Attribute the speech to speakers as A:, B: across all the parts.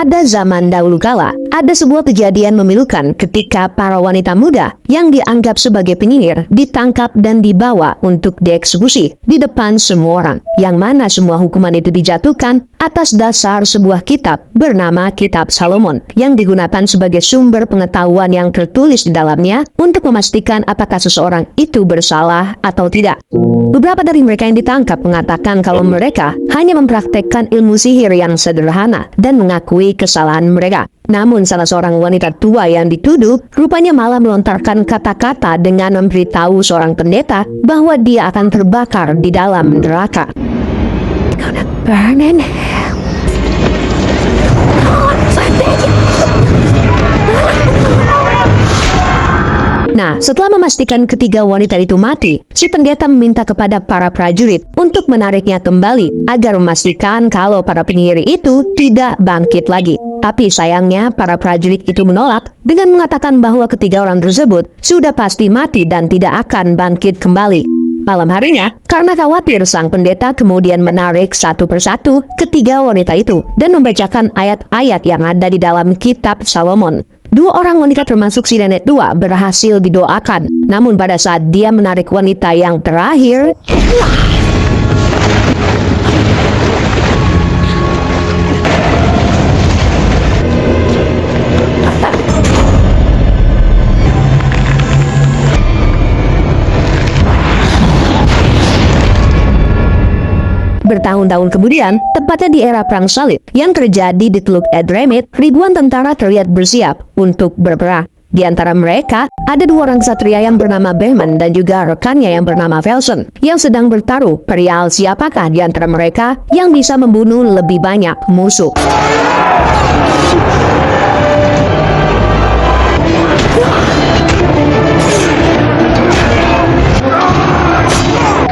A: Pada zaman dahulu kala, ada sebuah kejadian memilukan ketika para wanita muda yang dianggap sebagai penyihir ditangkap dan dibawa untuk dieksekusi di depan semua orang, yang mana semua hukuman itu dijatuhkan atas dasar sebuah kitab bernama Kitab Salomon yang digunakan sebagai sumber pengetahuan yang tertulis di dalamnya untuk memastikan apakah seseorang itu bersalah atau tidak. Beberapa dari mereka yang ditangkap mengatakan kalau mereka hanya mempraktekkan ilmu sihir yang sederhana dan mengakui kesalahan mereka. Namun salah seorang wanita tua yang dituduh rupanya malah melontarkan kata-kata dengan memberitahu seorang pendeta bahwa dia akan terbakar di dalam neraka. Gonna burn in hell. Nah, setelah memastikan ketiga wanita itu mati, si pendeta meminta kepada para prajurit untuk menariknya kembali agar memastikan kalau para penyihir itu tidak bangkit lagi. Tapi sayangnya para prajurit itu menolak dengan mengatakan bahwa ketiga orang tersebut sudah pasti mati dan tidak akan bangkit kembali. Malam harinya, karena khawatir, sang pendeta kemudian menarik satu persatu ketiga wanita itu dan membacakan ayat-ayat yang ada di dalam Kitab Salomon. Dua orang wanita termasuk si nenek tua berhasil didoakan. Namun pada saat dia menarik wanita yang terakhir, bertahun-tahun kemudian, tepatnya di era Perang Salib yang terjadi di Teluk Edremit, ribuan tentara terlihat bersiap untuk berperang. Di antara mereka, ada dua orang ksatria yang bernama Behmen dan juga rekannya yang bernama Velson yang sedang bertaruh perihal siapakah di antara mereka yang bisa membunuh lebih banyak musuh.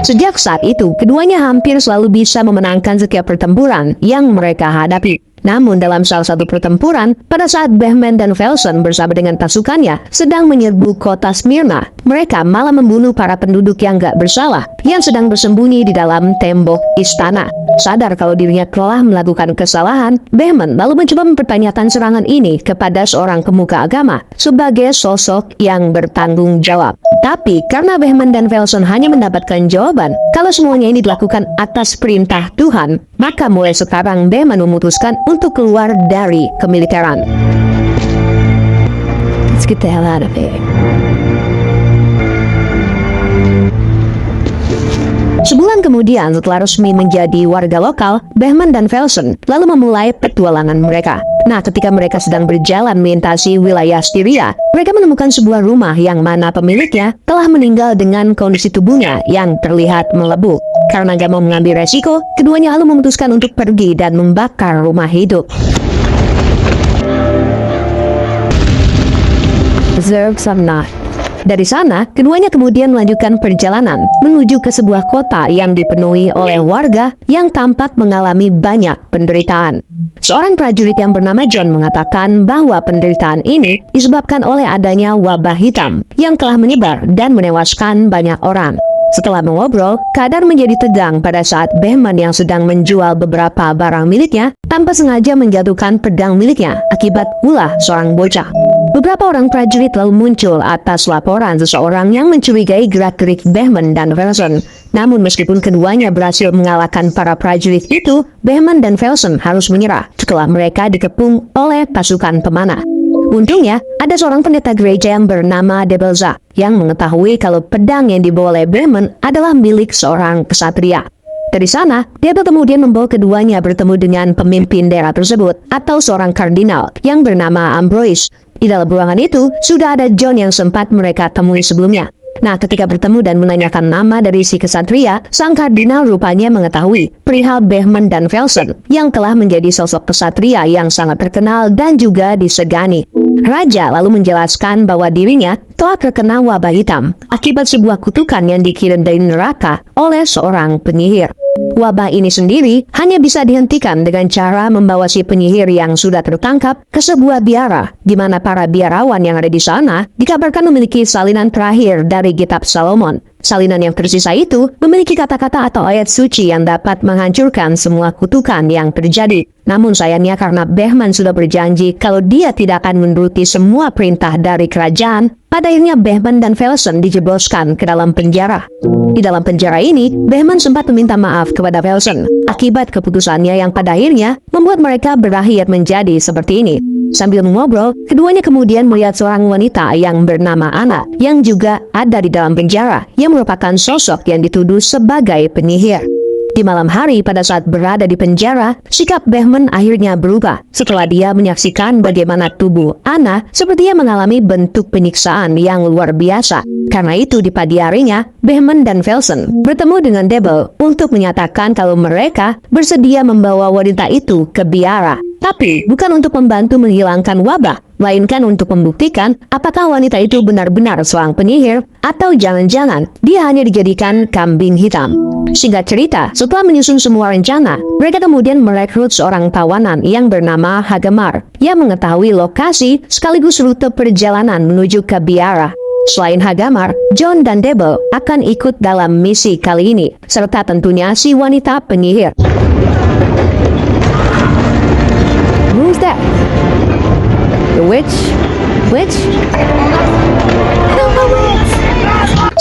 A: Sejak saat itu, keduanya hampir selalu bisa memenangkan setiap pertempuran yang mereka hadapi. Namun dalam salah satu pertempuran, pada saat Behmen dan Velson bersama dengan pasukannya sedang menyerbu kota Smyrna, mereka malah membunuh para penduduk yang gak bersalah yang sedang bersembunyi di dalam tembok istana. Sadar kalau dirinya telah melakukan kesalahan, Behmen lalu mencoba mempertanyakan serangan ini kepada seorang pemuka agama sebagai sosok yang bertanggung jawab. Tapi karena Behmen dan Velson hanya mendapatkan jawaban kalau semuanya ini dilakukan atas perintah Tuhan, maka mulai sekarang Behmen memutuskan untuk keluar dari kemiliteran. Let's get the hell out of here. Sebulan kemudian setelah resmi menjadi warga lokal, Behmen dan Velson lalu memulai petualangan mereka. Nah, ketika mereka sedang berjalan melintasi wilayah Styria, mereka menemukan sebuah rumah yang mana pemiliknya telah meninggal dengan kondisi tubuhnya yang terlihat melepuh. Karena gak mau mengambil resiko, keduanya lalu memutuskan untuk pergi dan membakar rumah hidup. Deserve some not. Dari sana, keduanya kemudian melanjutkan perjalanan menuju ke sebuah kota yang dipenuhi oleh warga yang tampak mengalami banyak penderitaan. Seorang prajurit yang bernama John mengatakan bahwa penderitaan ini disebabkan oleh adanya wabah hitam yang telah menyebar dan menewaskan banyak orang. Setelah mengobrol, keadaan menjadi tegang pada saat Behmen yang sedang menjual beberapa barang miliknya tanpa sengaja menjatuhkan pedang miliknya akibat ulah seorang bocah. Beberapa orang prajurit lalu muncul atas laporan seseorang yang mencurigai gerak-gerik Behmen dan Velson. Namun meskipun keduanya berhasil mengalahkan para prajurit itu, Behmen dan Velson harus menyerah setelah mereka dikepung oleh pasukan pemanah. Untungnya, ada seorang pendeta gereja yang bernama Debelza yang mengetahui kalau pedang yang dibawa oleh Behmen adalah milik seorang ksatria. Dari sana, Debel kemudian membawa keduanya bertemu dengan pemimpin daerah tersebut atau seorang kardinal yang bernama Ambroise. Di dalam ruangan itu, sudah ada John yang sempat mereka temui sebelumnya. Nah, ketika bertemu dan menanyakan nama dari si ksatria, sang kardinal rupanya mengetahui perihal Behmen dan Velson yang telah menjadi sosok ksatria yang sangat terkenal dan juga disegani. Raja lalu menjelaskan bahwa dirinya telah terkena wabah hitam akibat sebuah kutukan yang dikirim dari neraka oleh seorang penyihir. Wabah ini sendiri hanya bisa dihentikan dengan cara membawa si penyihir yang sudah tertangkap ke sebuah biara, di mana para biarawan yang ada di sana dikabarkan memiliki salinan terakhir dari Kitab Salomon. Salinan yang tersisa itu memiliki kata-kata atau ayat suci yang dapat menghancurkan semua kutukan yang terjadi. Namun sayangnya karena Behmen sudah berjanji kalau dia tidak akan menuruti semua perintah dari kerajaan, pada akhirnya Behmen dan Velsen dijebloskan ke dalam penjara. Di dalam penjara ini, Behmen sempat meminta maaf kepada Velsen akibat keputusannya yang pada akhirnya membuat mereka berakhir menjadi seperti ini. Sambil mengobrol, keduanya kemudian melihat seorang wanita yang bernama Anna yang juga ada di dalam penjara, yang merupakan sosok yang dituduh sebagai penyihir. Di malam hari pada saat berada di penjara, sikap Behmen akhirnya berubah setelah dia menyaksikan bagaimana tubuh Anna sepertinya mengalami bentuk penyiksaan yang luar biasa. Karena itu di pagi harinya, Behmen dan Velsen bertemu dengan Debel untuk menyatakan kalau mereka bersedia membawa wanita itu ke biara. Tapi bukan untuk membantu menghilangkan wabah, melainkan untuk membuktikan apakah wanita itu benar-benar seorang penyihir atau jangan-jangan dia hanya dijadikan kambing hitam. Singkat cerita, setelah menyusun semua rencana, mereka kemudian merekrut seorang tawanan yang bernama Hagamar yang mengetahui lokasi sekaligus rute perjalanan menuju ke biara. Selain Hagamar, John dan Debel akan ikut dalam misi kali ini, serta tentunya si wanita penyihir. Who's that? The witch? Witch?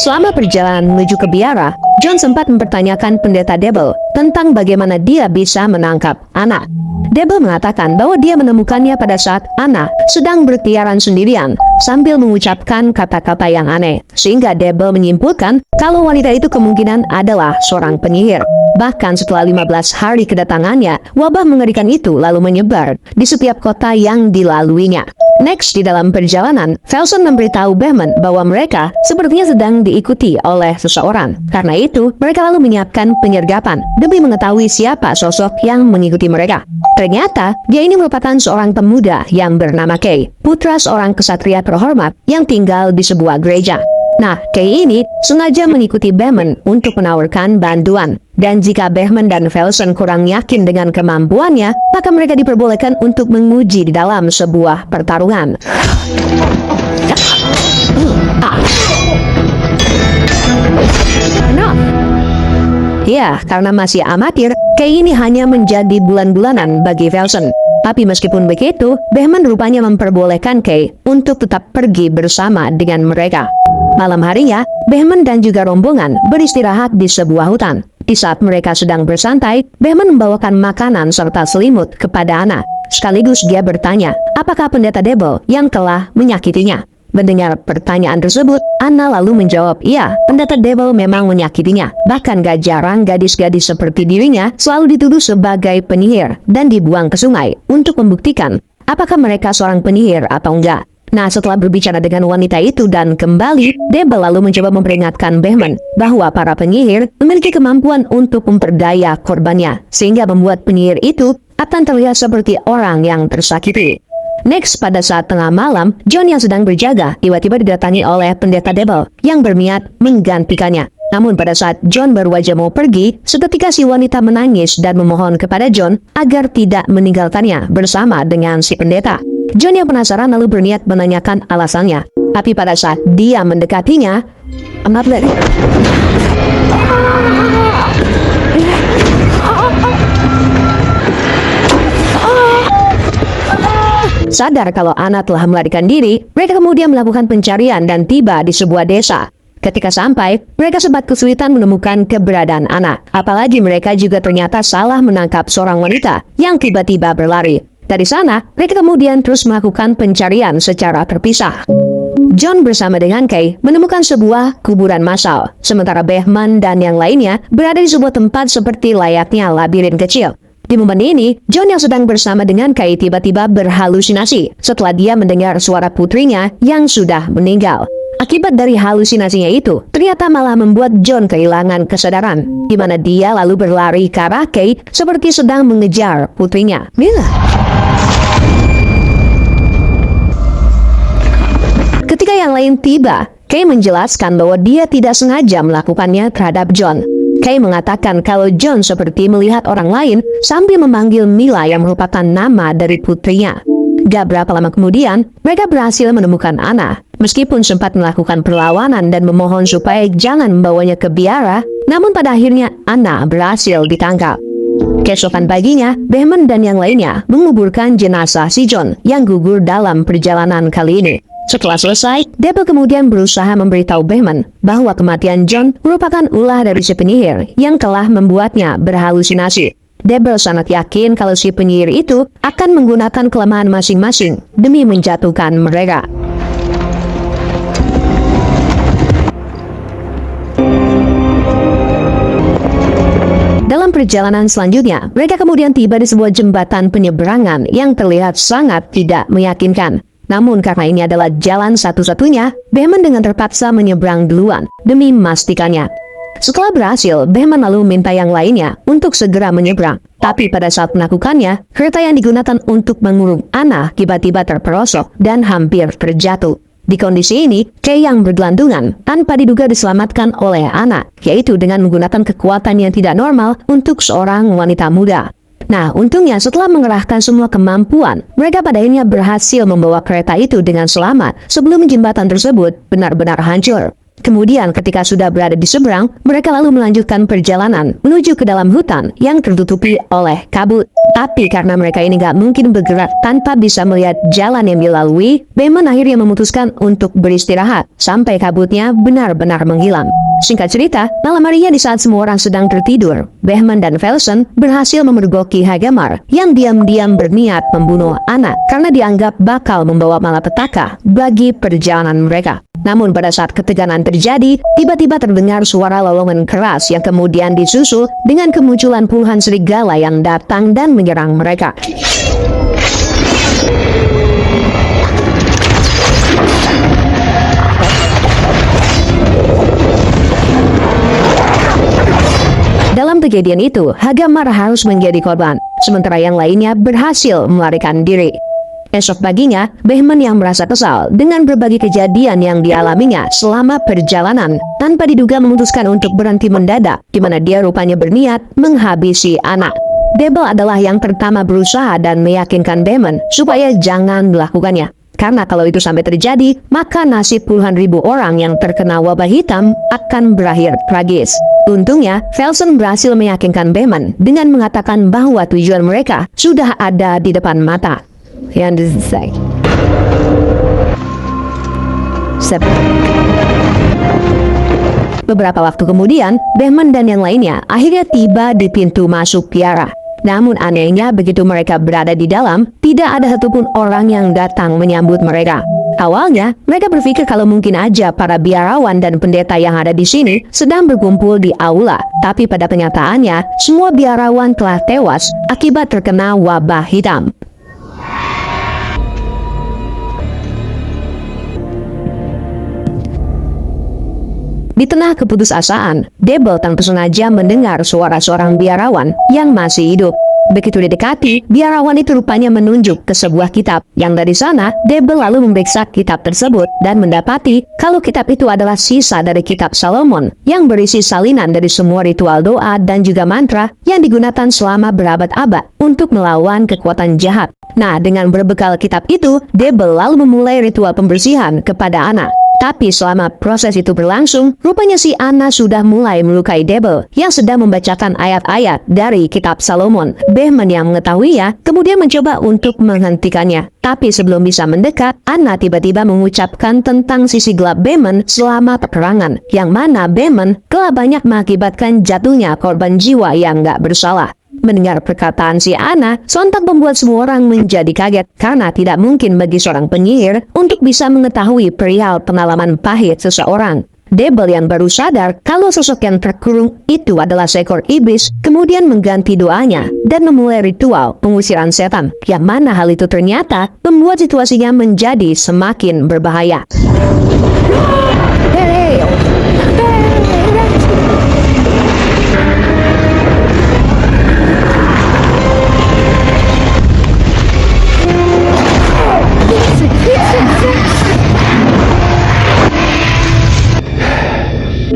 A: Selama perjalanan menuju ke biara, John sempat mempertanyakan pendeta Debel tentang bagaimana dia bisa menangkap Anna. Debel mengatakan bahwa dia menemukannya pada saat Anna sedang berkeliaran sendirian sambil mengucapkan kata-kata yang aneh, sehingga Debel menyimpulkan kalau wanita itu kemungkinan adalah seorang penyihir. Bahkan setelah 15 hari kedatangannya, wabah mengerikan itu lalu menyebar di setiap kota yang dilaluinya. Next, di dalam perjalanan, Velsen memberitahu Behmen bahwa mereka sepertinya sedang diikuti oleh seseorang. Karena itu, mereka lalu menyiapkan penyergapan demi mengetahui siapa sosok yang mengikuti mereka. Ternyata, dia ini merupakan seorang pemuda yang bernama Kay, putra seorang kesatria terhormat yang tinggal di sebuah gereja. Nah, Kay ini sengaja mengikuti Behmen untuk menawarkan bantuan. Dan jika Behmen dan Velsen kurang yakin dengan kemampuannya, maka mereka diperbolehkan untuk menguji di dalam sebuah pertarungan. Ya, karena masih amatir, Kay ini hanya menjadi bulan-bulanan bagi Velsen. Tapi meskipun begitu, Behmen rupanya memperbolehkan Kay untuk tetap pergi bersama dengan mereka. Malam harinya, Behmen dan juga rombongan beristirahat di sebuah hutan. Di saat mereka sedang bersantai, Behmen membawakan makanan serta selimut kepada Anna. Sekaligus dia bertanya, apakah pendeta Debel yang telah menyakitinya? Mendengar pertanyaan tersebut, Anna lalu menjawab, iya, pendeta Debel memang menyakitinya. Bahkan gak jarang gadis-gadis seperti dirinya selalu dituduh sebagai penyihir dan dibuang ke sungai untuk membuktikan apakah mereka seorang penyihir atau enggak. Nah, setelah berbicara dengan wanita itu dan kembali, Debel lalu mencoba memperingatkan Behmen bahwa para penyihir memiliki kemampuan untuk memperdaya korbannya, sehingga membuat penyihir itu akan terlihat seperti orang yang tersakiti. Next, pada saat tengah malam, John yang sedang berjaga tiba-tiba didatangi oleh pendeta Debel yang berniat menggantikannya. Namun pada saat John baru aja mau pergi, seketika si wanita menangis dan memohon kepada John agar tidak meninggalkannya bersama dengan si pendeta. John yang penasaran lalu berniat menanyakan alasannya. Tapi pada saat dia mendekatinya, sadar kalau Anna telah melarikan diri, mereka kemudian melakukan pencarian dan tiba di sebuah desa. Ketika sampai, mereka sempat kesulitan menemukan keberadaan Anna. Apalagi mereka juga ternyata salah menangkap seorang wanita yang tiba-tiba berlari. Dari sana, mereka kemudian terus melakukan pencarian secara terpisah. John bersama dengan Kay menemukan sebuah kuburan massal, sementara Behmen dan yang lainnya berada di sebuah tempat seperti layaknya labirin kecil. Di momen ini, John yang sedang bersama dengan Kay tiba-tiba berhalusinasi setelah dia mendengar suara putrinya yang sudah meninggal. Akibat dari halusinasinya itu, ternyata malah membuat John kehilangan kesadaran, di mana dia lalu berlari ke arah Kay seperti sedang mengejar putrinya. Mila. Ketika yang lain tiba, Kay menjelaskan bahwa dia tidak sengaja melakukannya terhadap John. Kay mengatakan kalau John seperti melihat orang lain sambil memanggil Mila yang merupakan nama dari putrinya. Gak berapa lama kemudian, mereka berhasil menemukan Anna. Meskipun sempat melakukan perlawanan dan memohon supaya jangan membawanya ke biara, namun pada akhirnya Anna berhasil ditangkap. Keesokan paginya, Behmen dan yang lainnya menguburkan jenazah si John yang gugur dalam perjalanan kali ini. Setelah selesai, Debel kemudian berusaha memberitahu Behmen bahwa kematian John merupakan ulah dari si penyihir yang telah membuatnya berhalusinasi. Debel sangat yakin kalau si penyihir itu akan menggunakan kelemahan masing-masing demi menjatuhkan mereka. Dalam perjalanan selanjutnya, mereka kemudian tiba di sebuah jembatan penyeberangan yang terlihat sangat tidak meyakinkan. Namun karena ini adalah jalan satu-satunya, Behmen dengan terpaksa menyeberang duluan demi memastikannya. Setelah berhasil, Behmen lalu meminta yang lainnya untuk segera menyeberang. Tapi pada saat melakukannya, kereta yang digunakan untuk mengurung Anna tiba-tiba terperosok dan hampir terjatuh. Di kondisi ini, Kay yang bergelantungan tanpa diduga diselamatkan oleh Anna, yaitu dengan menggunakan kekuatan yang tidak normal untuk seorang wanita muda. Nah, untungnya setelah mengerahkan semua kemampuan, mereka pada akhirnya berhasil membawa kereta itu dengan selamat sebelum jembatan tersebut benar-benar hancur. Kemudian ketika sudah berada di seberang, mereka lalu melanjutkan perjalanan menuju ke dalam hutan yang tertutupi oleh kabut. Tapi karena mereka ini gak mungkin bergerak tanpa bisa melihat jalan yang dilalui, Behmen akhirnya memutuskan untuk beristirahat sampai kabutnya benar-benar menghilang. Singkat cerita, malam harinya di saat semua orang sedang tertidur, Behmen dan Velsen berhasil memergoki Hagamar yang diam-diam berniat membunuh Anna karena dianggap bakal membawa malapetaka bagi perjalanan mereka. Namun pada saat ketegangan terjadi, tiba-tiba terdengar suara lolongan keras yang kemudian disusul dengan kemunculan puluhan serigala yang datang dan menyerang mereka. Dalam kejadian itu, Hagamar harus menjadi korban, sementara yang lainnya berhasil melarikan diri. Esok paginya, Behmen yang merasa kesal dengan berbagai kejadian yang dialaminya selama perjalanan tanpa diduga memutuskan untuk berhenti mendadak, di mana dia rupanya berniat menghabisi Anna. Debel adalah yang pertama berusaha dan meyakinkan Behmen supaya jangan melakukannya. Karena kalau itu sampai terjadi, maka nasib puluhan ribu orang yang terkena wabah hitam akan berakhir tragis. Untungnya, Velsen berhasil meyakinkan Behmen dengan mengatakan bahwa tujuan mereka sudah ada di depan mata. Yang disesai. Beberapa waktu kemudian, Behmen dan yang lainnya akhirnya tiba di pintu masuk biara. Namun anehnya begitu mereka berada di dalam, tidak ada satupun orang yang datang menyambut mereka. Awalnya, mereka berpikir kalau mungkin aja para biarawan dan pendeta yang ada di sini sedang berkumpul di aula. Tapi pada kenyataannya, semua biarawan telah tewas akibat terkena wabah hitam. Di tengah keputusasaan, Debel tanpa sengaja mendengar suara seorang biarawan yang masih hidup. Begitu didekati, biarawan itu rupanya menunjuk ke sebuah kitab. Yang dari sana, Debel lalu memeriksa kitab tersebut dan mendapati kalau kitab itu adalah sisa dari kitab Solomon yang berisi salinan dari semua ritual doa dan juga mantra yang digunakan selama berabad-abad untuk melawan kekuatan jahat. Nah, dengan berbekal kitab itu, Debel lalu memulai ritual pembersihan kepada Anna. Tapi selama proses itu berlangsung, rupanya si Anna sudah mulai melukai Debel yang sedang membacakan ayat-ayat dari kitab Solomon. Behmen yang mengetahuinya kemudian mencoba untuk menghentikannya. Tapi sebelum bisa mendekat, Anna tiba-tiba mengucapkan tentang sisi gelap Behmen selama peperangan, yang mana Behmen telah banyak mengakibatkan jatuhnya korban jiwa yang gak bersalah. Mendengar perkataan si Anna, sontak membuat semua orang menjadi kaget karena tidak mungkin bagi seorang penyihir untuk bisa mengetahui perihal pengalaman pahit seseorang. Debel yang baru sadar kalau sosok yang terkurung itu adalah seekor iblis, kemudian mengganti doanya dan memulai ritual pengusiran setan, yang mana hal itu ternyata membuat situasinya menjadi semakin berbahaya.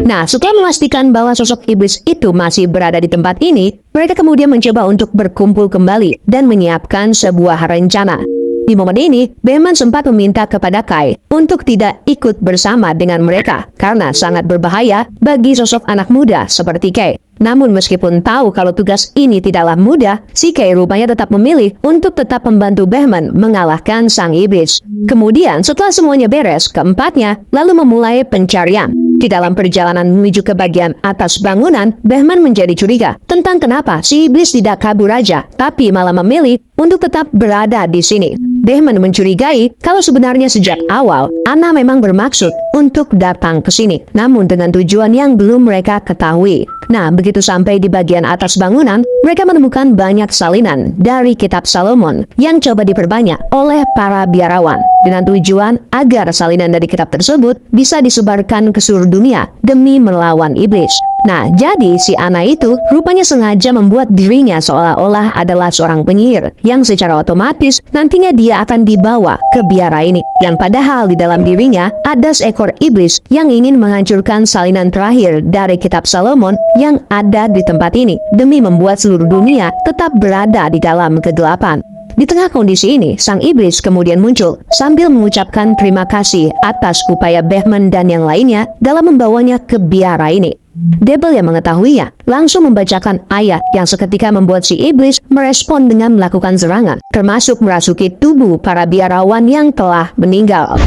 A: Nah, setelah memastikan bahwa sosok iblis itu masih berada di tempat ini, mereka kemudian mencoba untuk berkumpul kembali dan menyiapkan sebuah rencana. Di momen ini, Behmen sempat meminta kepada Kai untuk tidak ikut bersama dengan mereka karena sangat berbahaya bagi sosok anak muda seperti Kai. Namun meskipun tahu kalau tugas ini tidaklah mudah, si Kai rupanya tetap memilih untuk tetap membantu Behmen mengalahkan sang iblis. Kemudian setelah semuanya beres, keempatnya lalu memulai pencarian. Di dalam perjalanan menuju ke bagian atas bangunan, Behmen menjadi curiga tentang kenapa si iblis tidak kabur aja, tapi malah memilih untuk tetap berada di sini. Behmen mencurigai kalau sebenarnya sejak awal, Anna memang bermaksud untuk datang ke sini, namun dengan tujuan yang belum mereka ketahui. Nah, begitu sampai di bagian atas bangunan, mereka menemukan banyak salinan dari Kitab Salomon yang coba diperbanyak oleh para biarawan dengan tujuan agar salinan dari kitab tersebut bisa disebarkan ke seluruh dunia demi melawan iblis. Nah, jadi si Anna itu rupanya sengaja membuat dirinya seolah-olah adalah seorang penyihir yang secara otomatis nantinya dia akan dibawa ke biara ini. Yang padahal di dalam dirinya ada seekor iblis yang ingin menghancurkan salinan terakhir dari Kitab Salomon yang ada di tempat ini demi membuat seluruh dunia tetap berada di dalam kegelapan. Di tengah kondisi ini, sang iblis kemudian muncul sambil mengucapkan terima kasih atas upaya Behmen dan yang lainnya dalam membawanya ke biara ini. Debel yang mengetahuinya langsung membacakan ayat yang seketika membuat si iblis merespon dengan melakukan serangan, termasuk merasuki tubuh para biarawan yang telah meninggal.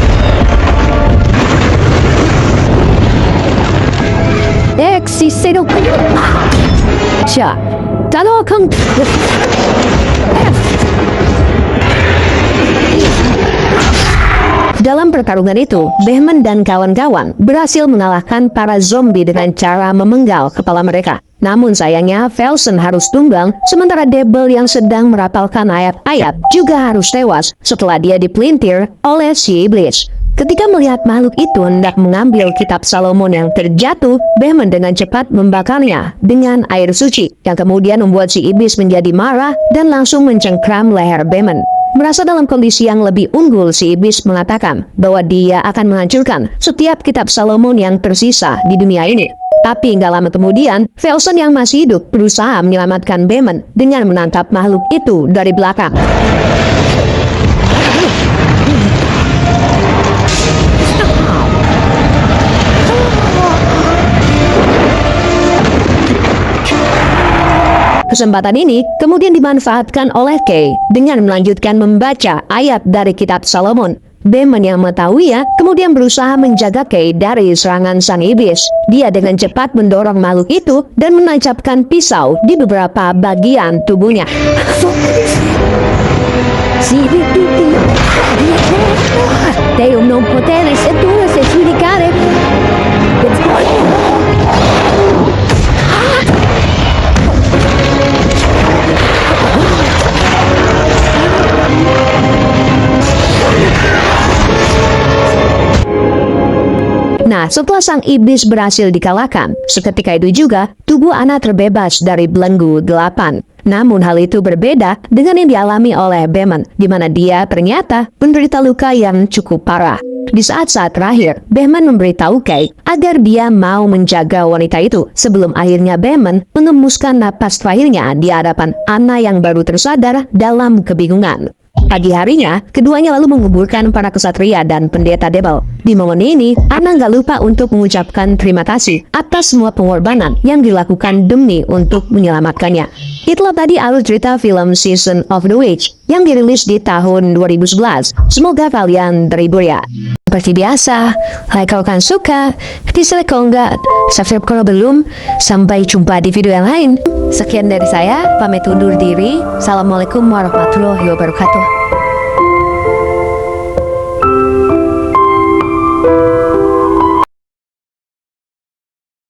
A: Dalam pertarungan itu, Behmen dan kawan-kawan berhasil mengalahkan para zombie dengan cara memenggal kepala mereka. Namun sayangnya, Velsen harus tumbang, sementara Debel yang sedang merapalkan ayat-ayat juga harus tewas setelah dia dipelintir oleh si iblis. Ketika melihat makhluk itu hendak mengambil Kitab Salomon yang terjatuh, Behmen dengan cepat membakarnya dengan air suci, yang kemudian membuat si iblis menjadi marah dan langsung mencengkram leher Behmen. Merasa dalam kondisi yang lebih unggul, si iblis mengatakan bahwa dia akan menghancurkan setiap Kitab Salomon yang tersisa di dunia ini. Tapi nggak lama kemudian, Velsen yang masih hidup berusaha menyelamatkan Behmen dengan menangkap makhluk itu dari belakang. Kesempatan ini kemudian dimanfaatkan oleh Kay dengan melanjutkan membaca ayat dari Kitab Salomon. Behmen yang mengetahuinya kemudian berusaha menjaga Kay dari serangan sang iblis. Dia dengan cepat mendorong makhluk itu dan menancapkan pisau di beberapa bagian tubuhnya. Nah, setelah sang iblis berhasil dikalahkan, seketika itu juga tubuh Anna terbebas dari belenggu 8. Namun hal itu berbeda dengan yang dialami oleh Behmen, di mana dia ternyata menderita luka yang cukup parah. Di saat-saat terakhir, Behmen memberitahu Kay agar dia mau menjaga wanita itu sebelum akhirnya Behmen mengemuskan napas terakhirnya di hadapan Anna yang baru tersadar dalam kebingungan. Pagi harinya, keduanya lalu menguburkan para kesatria dan pendeta Debel. Di momen ini, Anna nggak lupa untuk mengucapkan terima kasih atas semua pengorbanan yang dilakukan demi untuk menyelamatkannya. Itulah tadi alur cerita film Season of the Witch yang dirilis di tahun 2011. Semoga kalian terhibur ya. Seperti biasa, like kalau kalian suka, dislike kalau enggak, subscribe kalau belum. Sampai jumpa di video yang lain. Sekian dari saya, pamit undur diri. Assalamualaikum warahmatullahi wabarakatuh.